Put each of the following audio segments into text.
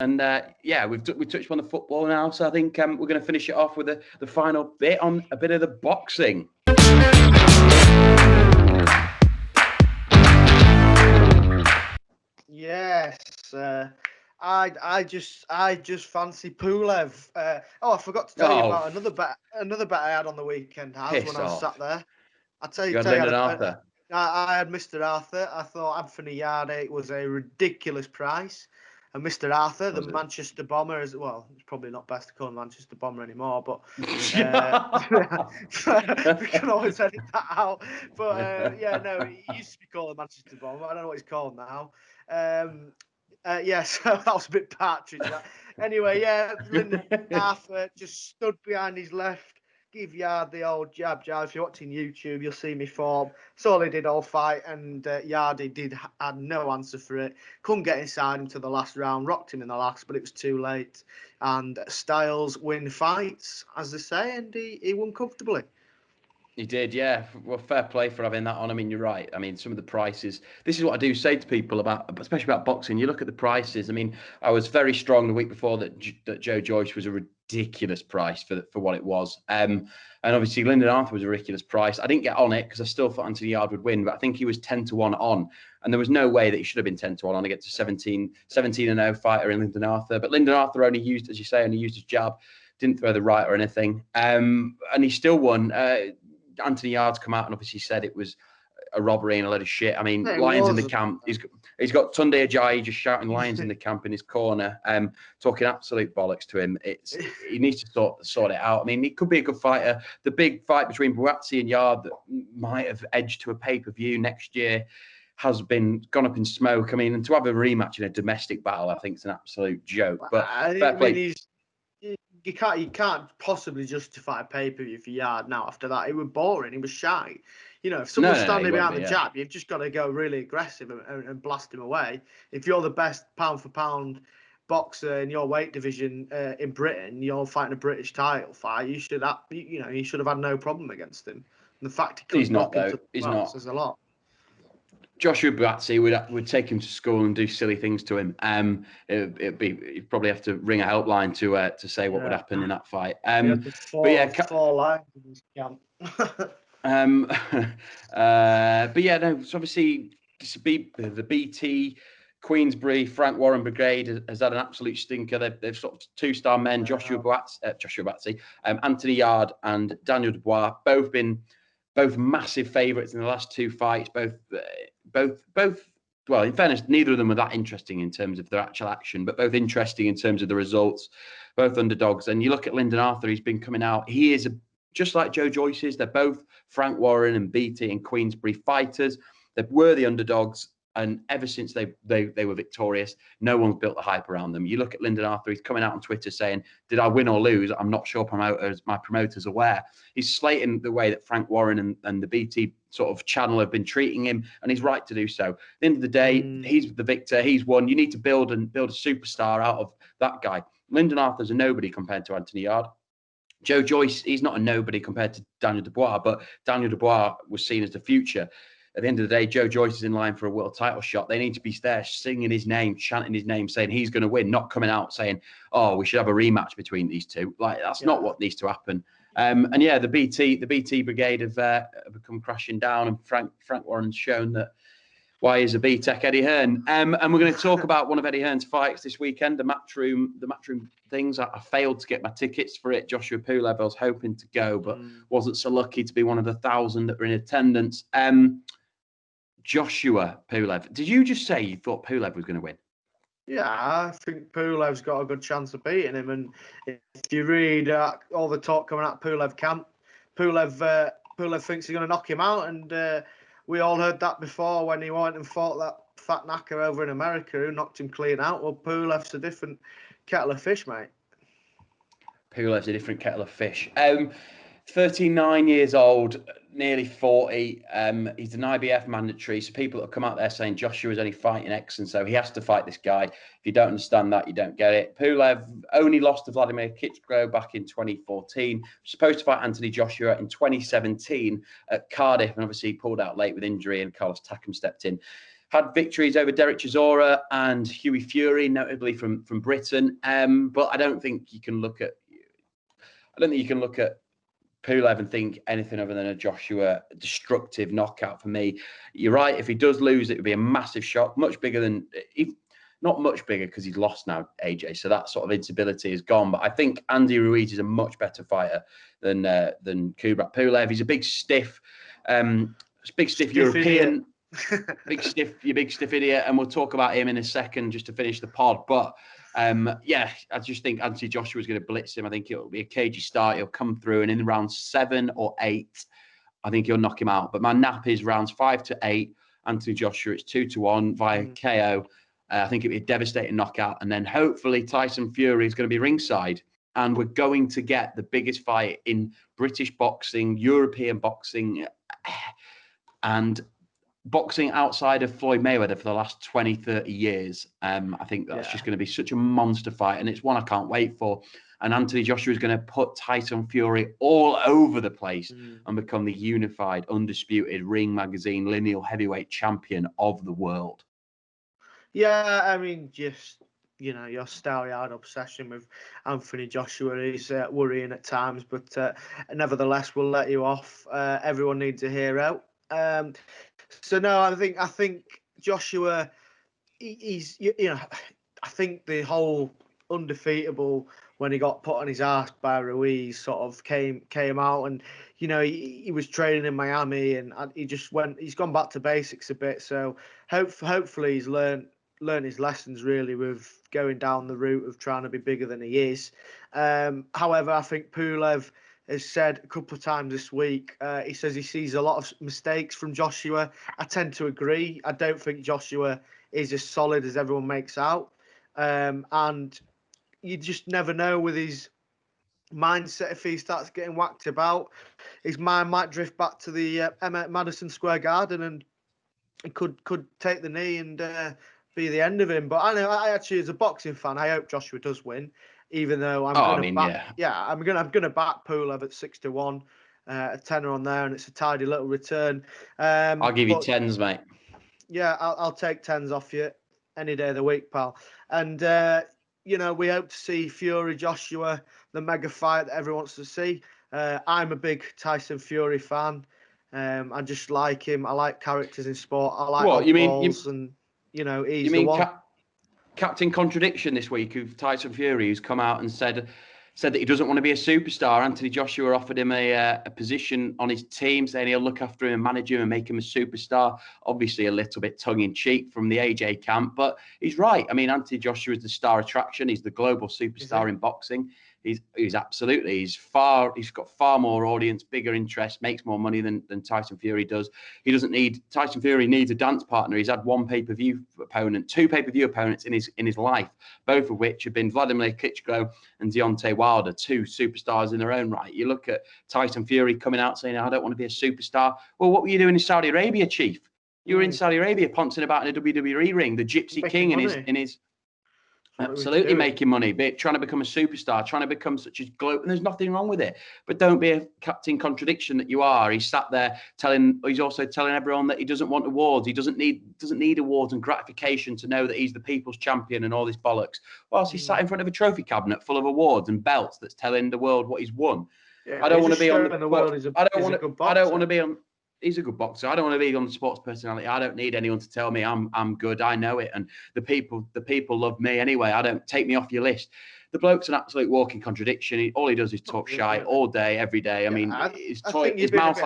And yeah, we've touched on the football now, so I think we're going to finish it off with the final bit on a bit of the boxing. Yes, I just fancy Pulev. I forgot to tell you about another bet I had on the weekend. House when I was sat there. You had Lyndon Arthur. I had Mr. Arthur. I thought Anthony Yarde was a ridiculous price. And Mr. Arthur, the Manchester Bomber, as well, it's probably not best to call him Manchester Bomber anymore, but we can always edit that out. But yeah, no, he used to be called the Manchester Bomber. I don't know what he's called now. Yeah, so that was a bit partridge. That. Anyway, yeah, Lyndon Arthur just stood behind his left. Give Yard the old jab. If you're watching YouTube, you'll see me form. That's all he did all fight, and Yardy had no answer for it. Couldn't get inside him to the last round. Rocked him in the last, but it was too late. And Styles win fights, as they say, and he won comfortably. He did, yeah. Well, fair play for having that on. I mean, you're right. I mean, some of the prices. This is what I do say to people about, especially about boxing. You look at the prices. I mean, I was very strong the week before that Joe Joyce was a ridiculous price for what it was. And obviously, Lyndon Arthur was a ridiculous price. I didn't get on it because I still thought Anthony Yarde would win, but I think he was 10-1 on, and there was no way that he should have been 10-1 on to get to 17-0 fighter in Lyndon Arthur. But Lyndon Arthur only used, as you say, his jab, didn't throw the right or anything, and he still won. Anthony Yarde's come out and obviously said it was a robbery and a load of shit. I mean, lions in the camp. He's got Tunde Ajayi just shouting lions in the camp in his corner, talking absolute bollocks to him. He needs to sort it out. I mean, he could be a good fighter. The big fight between Buatsi and Yarde that might have edged to a pay-per-view next year has gone up in smoke. I mean, and to have a rematch in a domestic battle, I think it's an absolute joke. But fair play. You can't possibly justify a pay-per-view for Yarde now after that. It was boring. It was shy. You know, if someone's standing behind the jab, you've just got to go really aggressive and blast him away. If you're the best pound-for-pound boxer in your weight division in Britain, you're fighting a British title fight, you should have had no problem against him. And the fact he's not, though. He's not. Says a lot. Joshua Buatsi would take him to school and do silly things to him. You'd probably have to ring a helpline to say what would happen in that fight. Four lines in his camp. But yeah, no. So obviously, the BT Queensbury Frank Warren Brigade has had an absolute stinker. They've sort of 2-star men: Joshua Buatsi, Anthony Yarde, and Daniel Dubois, both massive favourites in the last 2 fights. Both. Well, in fairness, neither of them were that interesting in terms of their actual action, but both interesting in terms of the results. Both underdogs. And you look at Lyndon Arthur; he's been coming out. He is just like Joe Joyce is. They're both Frank Warren and BT and Queensbury fighters. They were the underdogs. And ever since they were victorious, no one's built the hype around them. You look at Lyndon Arthur, he's coming out on Twitter saying, did I win or lose? I'm not sure my promoters are aware. He's slating the way that Frank Warren and the BT sort of channel have been treating him, and he's right to do so. At the end of the day, he's the victor, he's won. You need to build a superstar out of that guy. Lyndon Arthur's a nobody compared to Anthony Yarde. Joe Joyce, he's not a nobody compared to Daniel Dubois, but Daniel Dubois was seen as the future. At the end of the day, Joe Joyce is in line for a world title shot. They need to be there singing his name, chanting his name, saying he's going to win, not coming out saying, oh, we should have a rematch between these two. Like, that's not what needs to happen. And yeah, the BT brigade have become crashing down, and Frank Warren's shown that why is a B-Tech Eddie Hearn. And we're going to talk about one of Eddie Hearn's fights this weekend, the matchroom things. I failed to get my tickets for it. Joshua Pulev, I was hoping to go, but wasn't so lucky to be one of the 1,000 that were in attendance. Joshua Pulev. Did you just say you thought Pulev was going to win? Yeah, I think Pulev's got a good chance of beating him. And if you read all the talk coming out of Pulev camp, Pulev thinks he's going to knock him out. And we all heard that before when he went and fought that fat knacker over in America who knocked him clean out. Well, Pulev's a different kettle of fish, mate. Pulev's a different kettle of fish. 39 years old, nearly 40. He's an IBF mandatory. So people that have come out there saying Joshua's only fighting X, and so he has to fight this guy. If you don't understand that, you don't get it. Pulev only lost to Vladimir Klitschko back in 2014. Supposed to fight Anthony Joshua in 2017 at Cardiff, and obviously he pulled out late with injury, and Carlos Takam stepped in. had victories over Derek Chisora and Hughie Fury, notably from Britain. But I don't think you can look at Pulev and think anything other than a Joshua destructive knockout for me. You're right. If he does lose, it would be a massive shock, much bigger than, not much bigger because he's lost now, AJ. So that sort of instability is gone. But I think Andy Ruiz is a much better fighter than Kubrat Pulev. He's a big stiff European, big stiff idiot. And we'll talk about him in a second just to finish the pod. But I just think Anthony Joshua is going to blitz him. I think it'll be a cagey start. He'll come through, and in round 7 or 8, I think he'll knock him out. But my nap is rounds 5 to 8. Anthony Joshua, it's 2-1 via KO. I think it'll be a devastating knockout. And then hopefully Tyson Fury is going to be ringside. And we're going to get the biggest fight in British boxing, European boxing, and boxing outside of Floyd Mayweather for the last 20, 30 years. I think that's just going to be such a monster fight. And it's one I can't wait for. And Anthony Joshua is going to put Tyson Fury all over the place and become the unified, undisputed Ring Magazine lineal heavyweight champion of the world. Yeah, I mean, just, your stallion obsession with Anthony Joshua is worrying at times, but nevertheless, we'll let you off. Everyone needs a hero. So no, I think Joshua, he's, I think the whole undefeatable when he got put on his ass by Ruiz sort of came out, and he was training in Miami, and he's gone back to basics a bit. So hopefully he's learned his lessons really with going down the route of trying to be bigger than he is. However, I think Pulev has said a couple of times this week, he says he sees a lot of mistakes from Joshua. I tend to agree. I don't think Joshua is as solid as everyone makes out. And you just never know with his mindset. If he starts getting whacked about, his mind might drift back to the Madison Square Garden, and he could take the knee and be the end of him. But I actually, as a boxing fan, I hope Joshua does win, even though I'm going to back Pulev at 6-1, a tenner on there, and it's a tidy little return. I'll give you tens, mate. Yeah, I'll take tens off you any day of the week, pal. And we hope to see Fury Joshua, the mega fight that everyone wants to see. I'm a big Tyson Fury fan. I just like him. I like characters in sport. I like he's the one. Captain Contradiction this week of Tyson Fury, who's come out and said that he doesn't want to be a superstar. Anthony Joshua offered him a position on his team, saying he'll look after him and manage him and make him a superstar. Obviously, a little bit tongue-in-cheek from the AJ camp, but he's right. I mean, Anthony Joshua is the star attraction. He's the global superstar in boxing. He's absolutely. He's got far more audience, bigger interest, makes more money than Tyson Fury does. Tyson Fury needs a dance partner. He's had two pay-per-view opponents in his life, both of which have been Vladimir Klitschko and Deontay Wilder, two superstars in their own right. You look at Tyson Fury coming out saying, I don't want to be a superstar. Well, what were you doing in Saudi Arabia, Chief? You were in Saudi Arabia pouncing about in a WWE ring, the Gypsy King in his absolutely making money, trying to become a superstar, trying to become such a globe, and there's nothing wrong with it. But don't be a Captain Contradiction that you are. He's sat there he's also telling everyone that he doesn't want awards. He doesn't need awards and gratification to know that he's the people's champion and all this bollocks. Whilst he's sat in front of a trophy cabinet full of awards and belts that's telling the world what he's won. Yeah, I don't want to be on the world. I don't want to be on. He's a good boxer. I don't want to be on the sports personality. I don't need anyone to tell me I'm good. I know it, and the people love me anyway. I don't take me off your list. The bloke's an absolute walking contradiction. All he does is talk shite all day, every day. I mean, his mouth's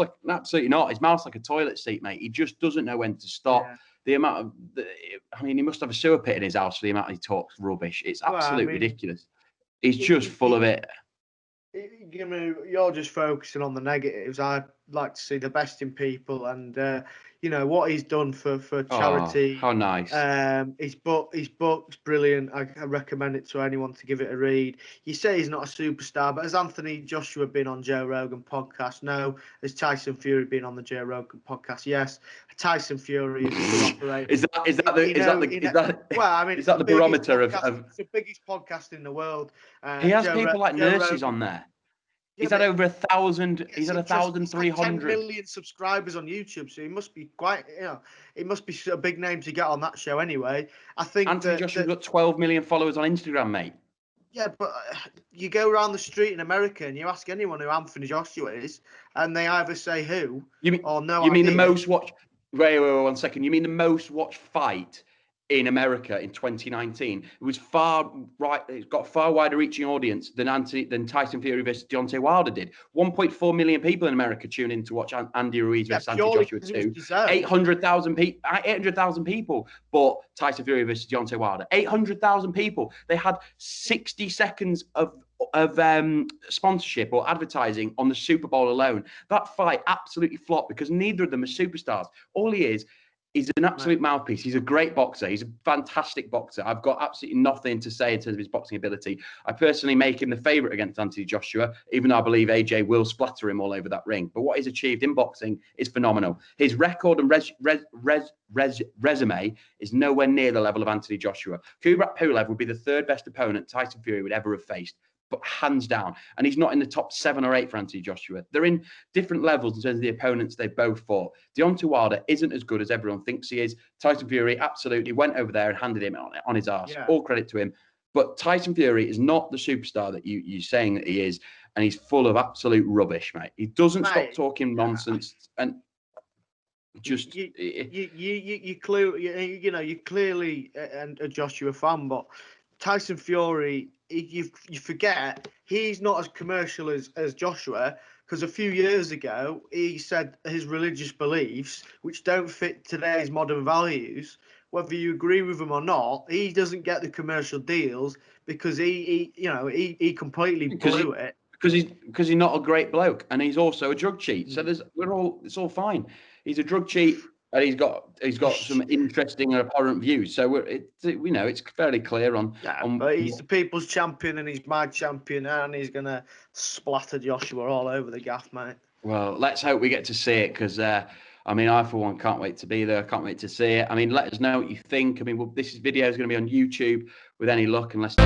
like absolutely not. His mouth's like a toilet seat, mate. He just doesn't know when to stop. Yeah. The amount of, he must have a sewer pit in his house for the amount he talks rubbish. It's absolutely ridiculous. He's just full of it. You're just focusing on the negatives. I'd like to see the best in people, and what he's done for charity. How nice! His book's brilliant. I recommend it to anyone to give it a read. You say he's not a superstar, but has Anthony Joshua been on Joe Rogan podcast? No. Has Tyson Fury been on the Joe Rogan podcast? Yes. Tyson Fury is is that the barometer of it's the biggest podcast in the world? He has people like nurses on there. He's had over 1,000. He's had It's interesting. 1,300. 10 million subscribers on YouTube, so he must be quite, it must be a big name to get on that show anyway. I think Anthony Joshua's got 12 million followers on Instagram, mate. Yeah, but you go around the street in America and you ask anyone who Anthony Joshua is, and they either say who or no. You mean the most watched? Wait, 1 second. You mean the most watched fight in America in 2019? It was It's got far wider reaching audience than Tyson Fury versus Deontay Wilder did. 1.4 million people in America tune in to watch Andy Ruiz versus Anthony Joshua 2. 800,000 people. 800,000 people bought Tyson Fury versus Deontay Wilder. 800,000 people. They had 60 seconds of sponsorship or advertising on the Super Bowl alone. That fight absolutely flopped because neither of them are superstars. All he is he's an absolute mouthpiece. He's a great boxer. He's a fantastic boxer. I've got absolutely nothing to say in terms of his boxing ability. I personally make him the favourite against Anthony Joshua, even though I believe AJ will splatter him all over that ring. But what he's achieved in boxing is phenomenal. His record and resume is nowhere near the level of Anthony Joshua. Kubrat Pulev would be the third best opponent Tyson Fury would ever have faced, but hands down. And he's not in the top 7 or 8 for Anthony Joshua. They're in different levels in terms of the opponents they both fought. Deontay Wilder isn't as good as everyone thinks he is. Tyson Fury absolutely went over there and handed him on his arse. Yeah. All credit to him. But Tyson Fury is not the superstar that you're saying that he is. And he's full of absolute rubbish, mate. He doesn't stop talking nonsense. And just you're clearly a Joshua fan, but Tyson Fury, you forget he's not as commercial as Joshua, because a few years ago he said his religious beliefs, which don't fit today's modern values, whether you agree with him or not, he doesn't get the commercial deals because he completely blew it. Because he's not a great bloke, and he's also a drug cheat. So it's all fine. He's a drug cheat, and he's got some interesting and abhorrent views. So it's fairly clear on. Yeah, but he's the people's champion, and he's my champion, and he's gonna splatter Joshua all over the gaff, mate. Well, let's hope we get to see it, because I for one can't wait to be there. I can't wait to see it. I mean, let us know what you think. I mean, this video is going to be on YouTube with any luck, unless.